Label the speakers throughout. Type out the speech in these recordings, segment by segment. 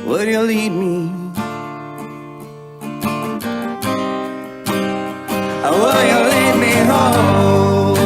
Speaker 1: Would you lead me? Will you lead me home?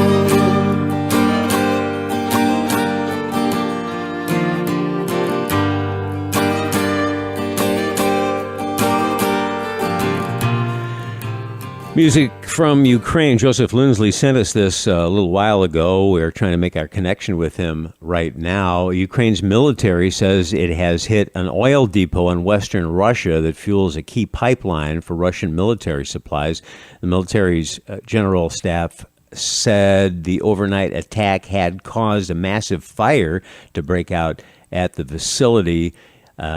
Speaker 2: Music from Ukraine. Joseph Lindsley sent us this a little while ago. We're trying to make our connection with him right now. Ukraine's military says it has hit an oil depot in western Russia that fuels a key pipeline for Russian military supplies. The military's general staff said the overnight attack had caused a massive fire to break out at the facility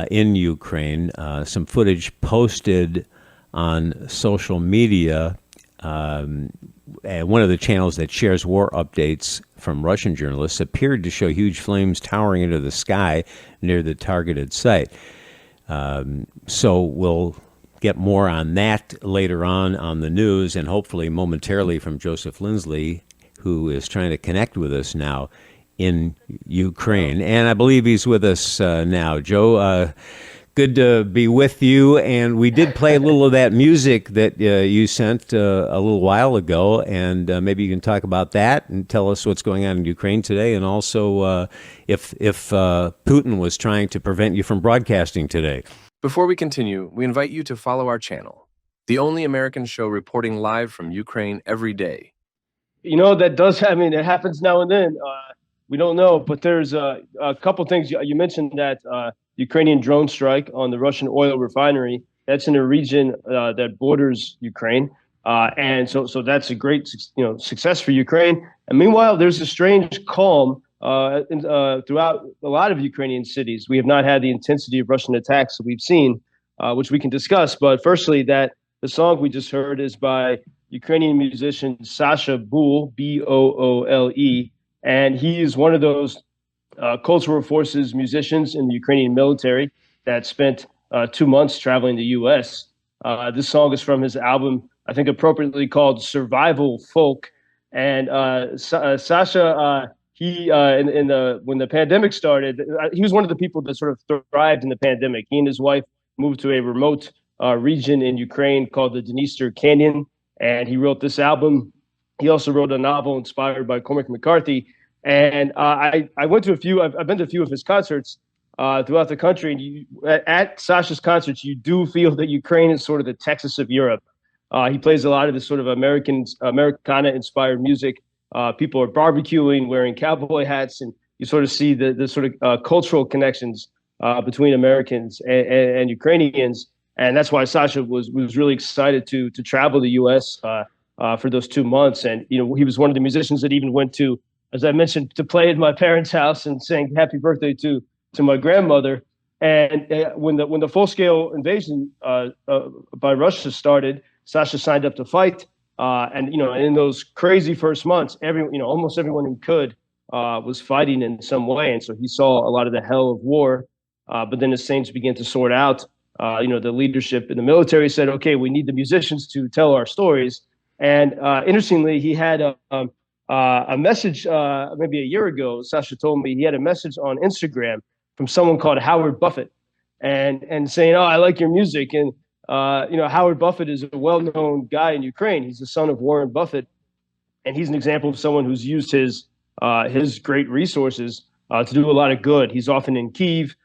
Speaker 2: in Ukraine. Some footage posted on social media, one of the channels that shares war updates from Russian journalists appeared to show huge flames towering into the sky near the targeted site. So we'll get more on that later on the news, and hopefully momentarily from Joseph Lindsley, who is trying to connect with us now in Ukraine. And I believe he's with us now. Joe, good to be with you, and we did play a little of that music that you sent a little while ago, and maybe you can talk about that and tell us what's going on in Ukraine today, and also if Putin was trying to prevent you from broadcasting today.
Speaker 3: Before we continue, we invite you to follow our channel, the only American show reporting live from Ukraine every day.
Speaker 4: You know, that does, I mean, it happens now and then. We don't know, but there's a couple things. You mentioned that Ukrainian drone strike on the Russian oil refinery. That's in a region that borders Ukraine, and so that's a great success for Ukraine. And meanwhile, there's a strange calm throughout a lot of Ukrainian cities. We have not had the intensity of Russian attacks that we've seen, which we can discuss. But firstly, that the song we just heard is by Ukrainian musician Sasha Boole, Boole, and he is one of those cultural forces musicians in the Ukrainian military that spent 2 months traveling the U.S. This song is from his album, I think appropriately called Survival Folk. And Sasha, when the pandemic started, he was one of the people that sort of thrived in the pandemic. He and his wife moved to a remote region in Ukraine called the Dniester Canyon, and he wrote this album. He also wrote a novel inspired by Cormac McCarthy. And I went to a few. I've been to a few of his concerts throughout the country. And at Sasha's concerts, you do feel that Ukraine is sort of the Texas of Europe. He plays a lot of this sort of Americana-inspired music. People are barbecuing, wearing cowboy hats, and you sort of see the sort of cultural connections between Americans and Ukrainians. And that's why Sasha was really excited to travel the U.S. For those 2 months. And he was one of the musicians that even went to, as I mentioned, to play at my parents' house and sang "Happy Birthday" to my grandmother. And when the full-scale invasion by Russia started, Sasha signed up to fight. And in those crazy first months, almost everyone who could was fighting in some way. And so he saw a lot of the hell of war. But then as things began to sort out, the leadership in the military said, "Okay, we need the musicians to tell our stories." And interestingly, he had a message maybe a year ago. Sasha told me he had a message on Instagram from someone called Howard Buffett, and saying, "Oh, I like your music." And Howard Buffett is a well-known guy in Ukraine. He's the son of Warren Buffett, and he's an example of someone who's used his great resources to do a lot of good. He's often in Kyiv.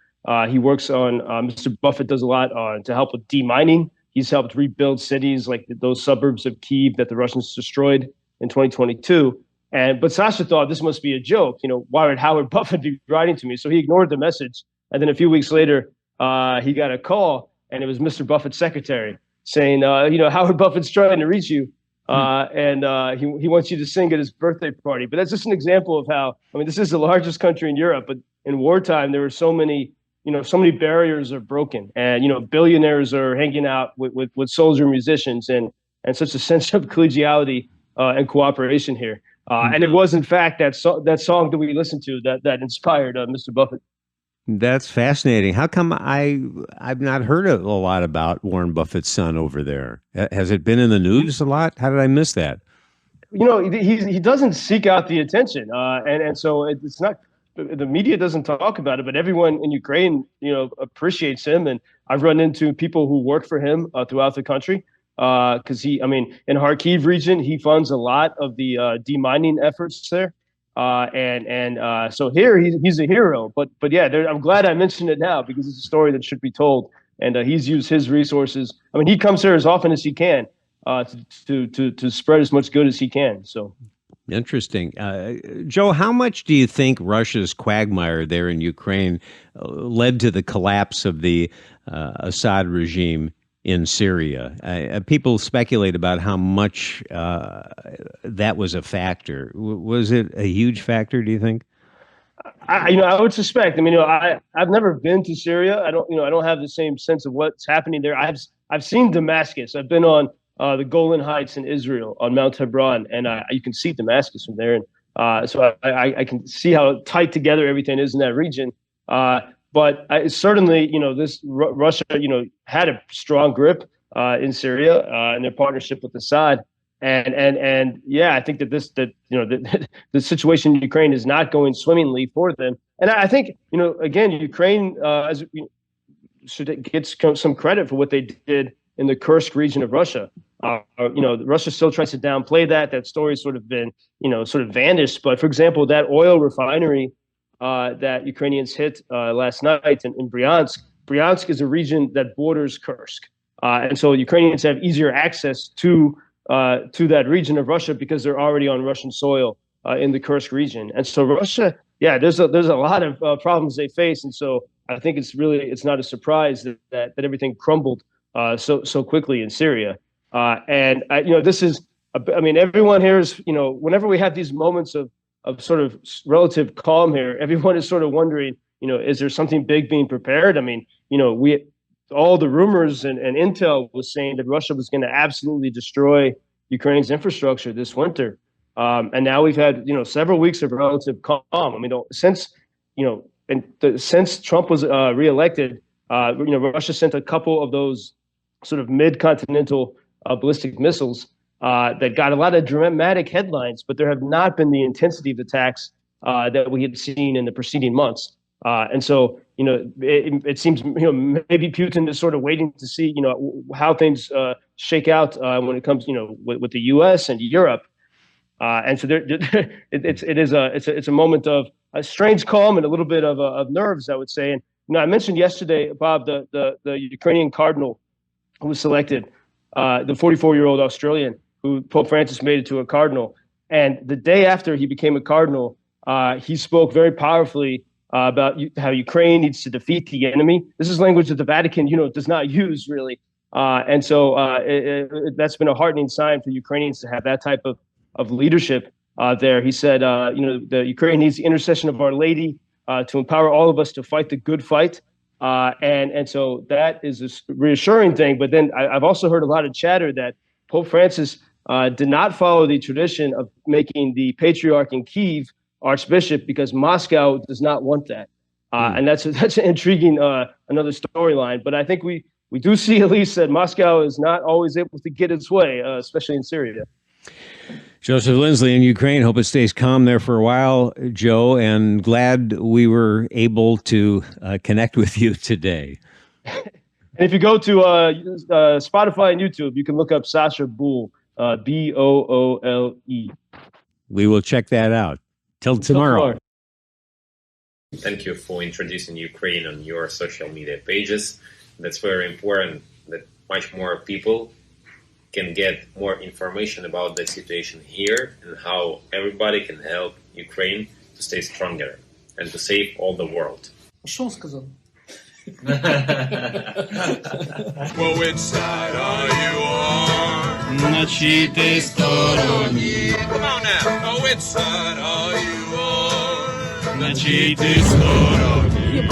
Speaker 4: He works on Mr. Buffett does a lot to help with demining. He's helped rebuild cities like those suburbs of Kyiv that the Russians destroyed in 2022. But Sasha thought this must be a joke. Why would Howard Buffett be writing to me? So he ignored the message. And then a few weeks later, he got a call, and it was Mr. Buffett's secretary saying, Howard Buffett's trying to reach you. And he wants you to sing at his birthday party. But that's just an example of how, this is the largest country in Europe, but in wartime, there were so many barriers are broken, and billionaires are hanging out with soldier musicians, and such a sense of collegiality and cooperation here. And it was in fact that song that we listened to that inspired Mr. Buffett.
Speaker 2: That's fascinating. How come I've not heard a lot about Warren Buffett's son over there? Has it been in the news a lot? How did I miss that?
Speaker 4: He doesn't seek out the attention, and so it's not. the media doesn't talk about it, but everyone in Ukraine, appreciates him. And I've run into people who work for him throughout the country because in Kyiv region, he funds a lot of the demining efforts there. So here he's a hero. But yeah, I'm glad I mentioned it now because it's a story that should be told. And he's used his resources. I mean, he comes here as often as he can to spread as much good as he can. So.
Speaker 2: Interesting. Joe, how much do you think Russia's quagmire there in Ukraine led to the collapse of the Assad regime in Syria? People speculate about how much that was a factor. Was it a huge factor, do you think?
Speaker 4: I would suspect. I mean, I've never been to Syria. I don't have the same sense of what's happening there. I've seen Damascus. I've been on the Golan Heights in Israel on Mount Hebron, and you can see Damascus from there. And so I can see how tight together everything is in that region. But certainly, this Russia, had a strong grip in Syria in their partnership with Assad. And yeah, I think that the situation in Ukraine is not going swimmingly for them. And I think, again, Ukraine should get some credit for what they did in the Kursk region of Russia. Russia still tries to downplay that. That story's sort of been, sort of vanished. But for example, that oil refinery that Ukrainians hit last night in Bryansk. Bryansk is a region that borders Kursk, and so Ukrainians have easier access to that region of Russia because they're already on Russian soil in the Kursk region. And so Russia, yeah, there's a lot of problems they face, and so I think it's not a surprise that everything crumbled so quickly in Syria. This is, everyone here is, whenever we have these moments of sort of relative calm here, everyone is sort of wondering, is there something big being prepared? I mean, all the rumors and intel was saying that Russia was going to absolutely destroy Ukraine's infrastructure this winter. And now we've had, several weeks of relative calm. I mean, since Trump was reelected, Russia sent a couple of those sort of mid-continental ballistic missiles that got a lot of dramatic headlines, but there have not been the intensity of attacks that we had seen in the preceding months. And so, it seems, maybe Putin is sort of waiting to see, how things shake out when it comes, with the U.S. and Europe. And so it's a moment of a strange calm and a little bit of nerves, I would say. And I mentioned yesterday, Bob, the Ukrainian cardinal who was selected, the 44-year-old Australian who Pope Francis made it to a cardinal. And the day after he became a cardinal, he spoke very powerfully about how Ukraine needs to defeat the enemy. This is language that the Vatican, does not use really. And so that's been a heartening sign for Ukrainians to have that type of leadership there. He said, the Ukraine needs the intercession of Our Lady to empower all of us to fight the good fight. And so that is a reassuring thing. But then I've also heard a lot of chatter that Pope Francis did not follow the tradition of making the patriarch in Kyiv archbishop because Moscow does not want that. And that's an intriguing another storyline. But I think we do see at least that Moscow is not always able to get its way, especially in Syria.
Speaker 2: Joseph Lindsley in Ukraine. Hope it stays calm there for a while, Joe, and glad we were able to connect with you today.
Speaker 4: And if you go to Spotify and YouTube, you can look up Sasha Boole, Boole.
Speaker 2: We will check that out. Till tomorrow.
Speaker 5: Thank you for introducing Ukraine on your social media pages. That's very important that much more people can get more information about the situation here and how everybody can help Ukraine to stay stronger and to save all the world.
Speaker 6: Что он сказал?
Speaker 1: Well, which side are you on?
Speaker 6: На чьей ты стороне?
Speaker 1: Come on now. Oh, which side are you on?
Speaker 6: На чьей ты стороне?